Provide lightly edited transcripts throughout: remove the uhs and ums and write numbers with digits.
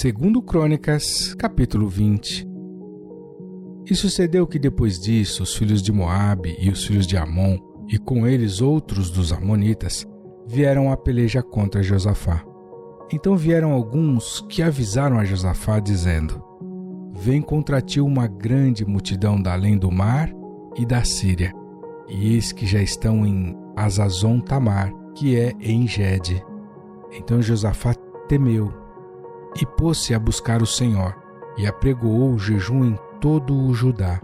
Segundo Crônicas, capítulo 20. E sucedeu que depois disso, os filhos de Moabe e os filhos de Amon, e com eles outros dos amonitas, vieram a peleja contra Josafá. Então vieram alguns que avisaram a Josafá, dizendo: Vem contra ti uma grande multidão da além do mar e da Síria, e eis que já estão em Hazazon Tamar, que é em Gede. Então Josafá temeu, e pôs-se a buscar o Senhor, e apregoou o jejum em todo o Judá.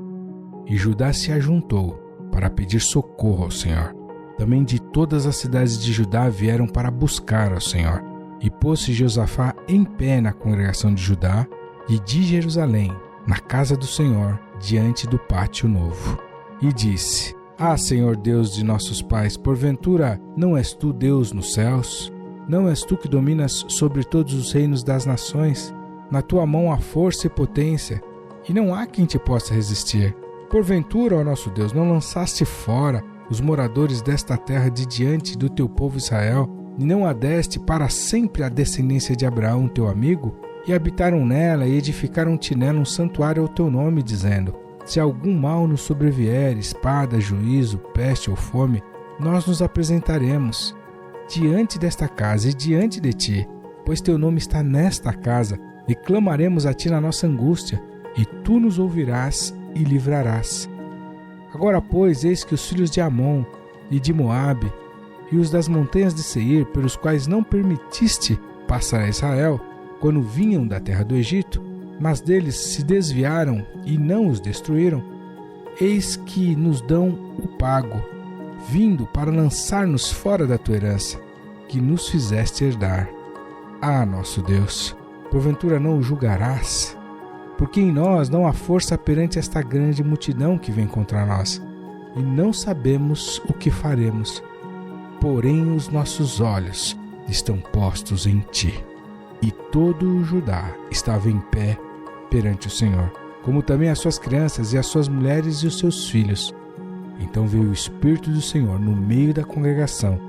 E Judá se ajuntou para pedir socorro ao Senhor. Também de todas as cidades de Judá vieram para buscar ao Senhor. E pôs-se Josafá em pé na congregação de Judá e de Jerusalém, na casa do Senhor, diante do pátio novo. E disse: Ah, Senhor Deus de nossos pais, porventura não és tu Deus nos céus? Não és tu que dominas sobre todos os reinos das nações? Na tua mão há força e potência, e não há quem te possa resistir. Porventura, ó nosso Deus, não lançaste fora os moradores desta terra de diante do teu povo Israel, e não a deste para sempre a descendência de Abraão, teu amigo? E habitaram nela e edificaram-te nela um santuário ao teu nome, dizendo: Se algum mal nos sobrevier, espada, juízo, peste ou fome, nós nos apresentaremos diante desta casa e diante de ti, pois teu nome está nesta casa, e clamaremos a ti na nossa angústia, e tu nos ouvirás e livrarás. Agora, pois, eis que os filhos de Amon e de Moabe, e os das montanhas de Seir, pelos quais não permitiste passar a Israel, quando vinham da terra do Egito, mas deles se desviaram e não os destruíram, eis que nos dão o pago, vindo para lançar-nos fora da tua herança, que nos fizeste herdar. Ah, nosso Deus, porventura não o julgarás? Porque em nós não há força perante esta grande multidão que vem contra nós, e não sabemos o que faremos. Porém os nossos olhos estão postos em ti. E todo o Judá estava em pé perante o Senhor, como também as suas crianças e as suas mulheres e os seus filhos. Então veio o Espírito do Senhor no meio da congregação,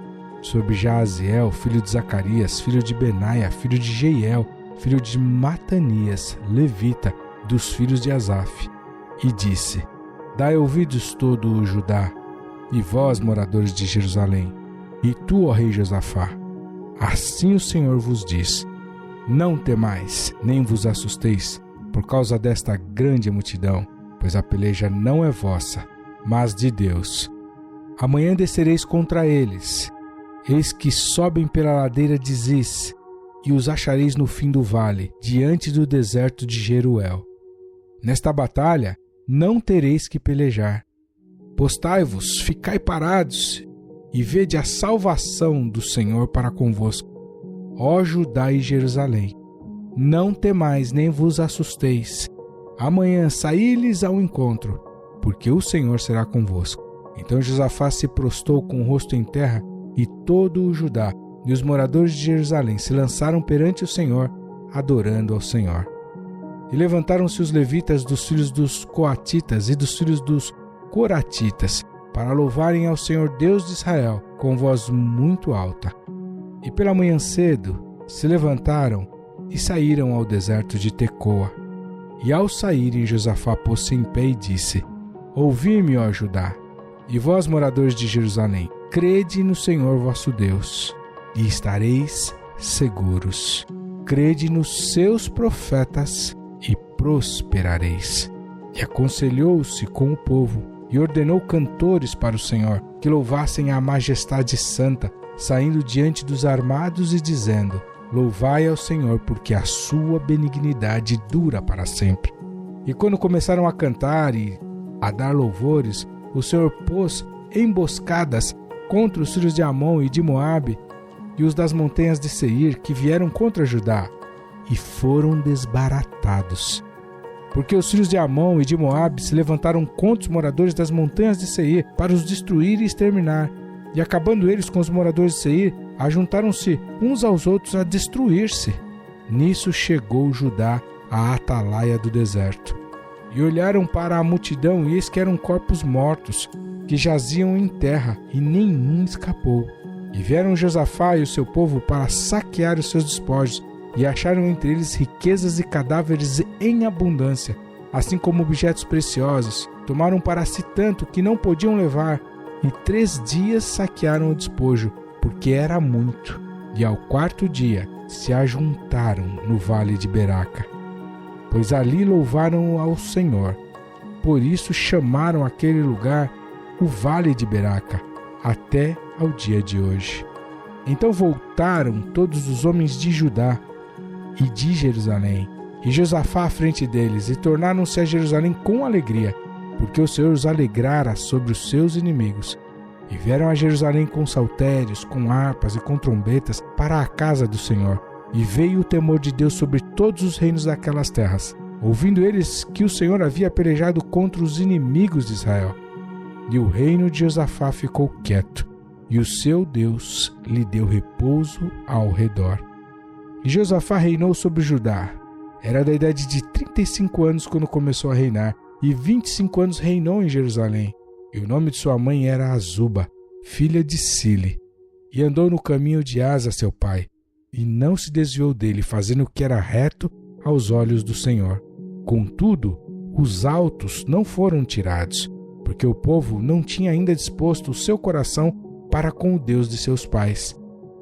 sobre Jaaziel, filho de Zacarias, filho de Benaia, filho de Jeiel, filho de Matanias, levita, dos filhos de Asaf, e disse: Dai ouvidos todo o Judá, e vós, moradores de Jerusalém, e tu, ó rei Josafá, assim o Senhor vos diz: Não temais, nem vos assusteis, por causa desta grande multidão, pois a peleja não é vossa, mas de Deus. Amanhã descereis contra eles, eis que sobem pela ladeira de Ziz, e os achareis no fim do vale, diante do deserto de Jeruel. Nesta batalha não tereis que pelejar. Postai-vos, ficai parados, e vede a salvação do Senhor para convosco. Ó Judá e Jerusalém, não temais nem vos assusteis. Amanhã saí-lhes ao encontro, porque o Senhor será convosco. Então Josafá se prostrou com o rosto em terra, e todo o Judá e os moradores de Jerusalém se lançaram perante o Senhor, adorando ao Senhor. E levantaram-se os levitas dos filhos dos coatitas e dos filhos dos coratitas, para louvarem ao Senhor Deus de Israel com voz muito alta. E pela manhã cedo se levantaram e saíram ao deserto de Tecoa. E ao saírem, Josafá pôs-se em pé e disse: Ouvi-me, ó Judá, e vós, moradores de Jerusalém, crede no Senhor vosso Deus, e estareis seguros. Crede nos seus profetas, e prosperareis. E aconselhou-se com o povo, e ordenou cantores para o Senhor, que louvassem a majestade santa, saindo diante dos armados e dizendo: Louvai ao Senhor, porque a sua benignidade dura para sempre. E quando começaram a cantar e a dar louvores, o Senhor pôs emboscadas contra os filhos de Amon e de Moabe e os das montanhas de Seir, que vieram contra Judá, e foram desbaratados. Porque os filhos de Amon e de Moabe se levantaram contra os moradores das montanhas de Seir para os destruir e exterminar. E acabando eles com os moradores de Seir, ajuntaram-se uns aos outros a destruir-se. Nisso chegou Judá à atalaia do deserto. E olharam para a multidão, e eis que eram corpos mortos, que jaziam em terra, e nenhum escapou. E vieram Josafá e o seu povo para saquear os seus despojos, e acharam entre eles riquezas e cadáveres em abundância, assim como objetos preciosos. Tomaram para si tanto que não podiam levar, e 3 dias saquearam o despojo, porque era muito. E ao 4º dia se ajuntaram no vale de Beraca, pois ali louvaram ao Senhor. Por isso chamaram aquele lugar o Vale de Beraca, até ao dia de hoje. Então voltaram todos os homens de Judá e de Jerusalém, e Josafá à frente deles, e tornaram-se a Jerusalém com alegria, porque o Senhor os alegrara sobre os seus inimigos. E vieram a Jerusalém com saltérios, com harpas e com trombetas para a casa do Senhor. E veio o temor de Deus sobre todos os reinos daquelas terras, ouvindo eles que o Senhor havia pelejado contra os inimigos de Israel. E o reino de Josafá ficou quieto, e o seu Deus lhe deu repouso ao redor. E Josafá reinou sobre Judá. Era da idade de 35 anos quando começou a reinar, e 25 anos reinou em Jerusalém. E o nome de sua mãe era Azuba, filha de Sile. E andou no caminho de Asa, seu pai, e não se desviou dele, fazendo o que era reto aos olhos do Senhor. Contudo, os altos não foram tirados, porque o povo não tinha ainda disposto o seu coração para com o Deus de seus pais.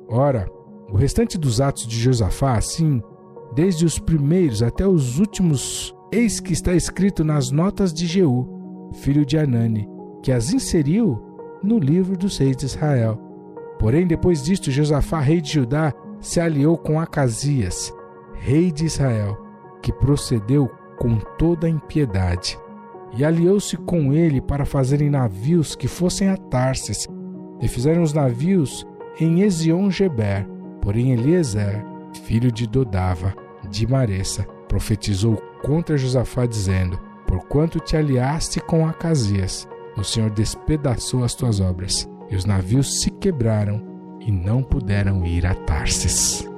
Ora, o restante dos atos de Josafá, assim, desde os primeiros até os últimos, eis que está escrito nas notas de Jeú, filho de Anani, que as inseriu no livro dos reis de Israel. Porém, depois disto, Josafá, rei de Judá, se aliou com Acasias, rei de Israel, que procedeu com toda a impiedade, e aliou-se com ele para fazerem navios que fossem a Tarsis, e fizeram os navios em Ezion-Geber. Porém, Eliezer, filho de Dodava, de Maressa, profetizou contra Josafá, dizendo: porquanto te aliaste com Acasias, o Senhor despedaçou as tuas obras, e os navios se quebraram e não puderam ir a Tarsis.